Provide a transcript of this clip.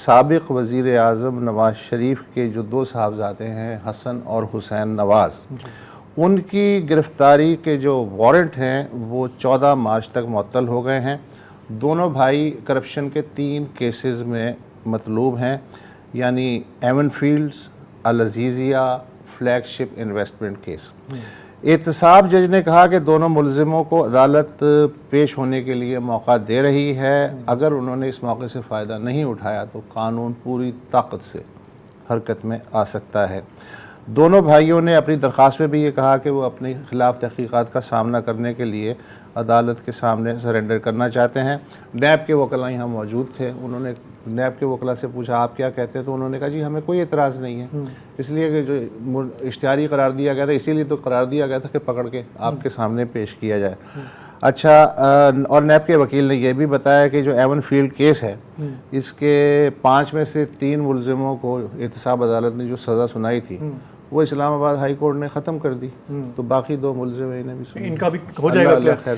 سابق وزیر اعظم نواز شریف کے جو 2 صاحبزادے ہیں حسن اور حسین نواز، ان کی گرفتاری کے جو وارنٹ ہیں وہ 14 مارچ تک معطل ہو گئے ہیں۔ دونوں بھائی کرپشن کے 3 کیسز میں مطلوب ہیں، یعنی ایون فیلڈز، العزیزیہ، فلیگ شپ انویسٹمنٹ کیس۔ احتساب جج نے کہا کہ دونوں ملزموں کو عدالت پیش ہونے کے لیے موقع دے رہی ہے، اگر انہوں نے اس موقع سے فائدہ نہیں اٹھایا تو قانون پوری طاقت سے حرکت میں آ سکتا ہے۔ دونوں بھائیوں نے اپنی درخواست میں بھی یہ کہا کہ وہ اپنے خلاف تحقیقات کا سامنا کرنے کے لیے عدالت کے سامنے سرنڈر کرنا چاہتے ہیں۔ نیب کے وکلاء یہاں موجود تھے، انہوں نے نیب کے وکلاء سے پوچھا آپ کیا کہتے ہیں، تو انہوں نے کہا جی ہمیں کوئی اعتراض نہیں ہے، اس لیے کہ جو اشتہاری قرار دیا گیا تھا اسی لیے تو قرار دیا گیا تھا کہ پکڑ کے آپ کے سامنے پیش کیا جائے۔ اچھا، اور نیب کے وکیل نے یہ بھی بتایا کہ جو ایون فیلڈ کیس ہے اس کے 5 میں سے 3 ملزموں کو احتساب عدالت نے جو سزا سنائی تھی وہ اسلام آباد ہائی کورٹ نے ختم کر دی، تو باقی 2 ملزم انہیں بھی ان کا بھی ہو جائے گا۔ اللہ خیر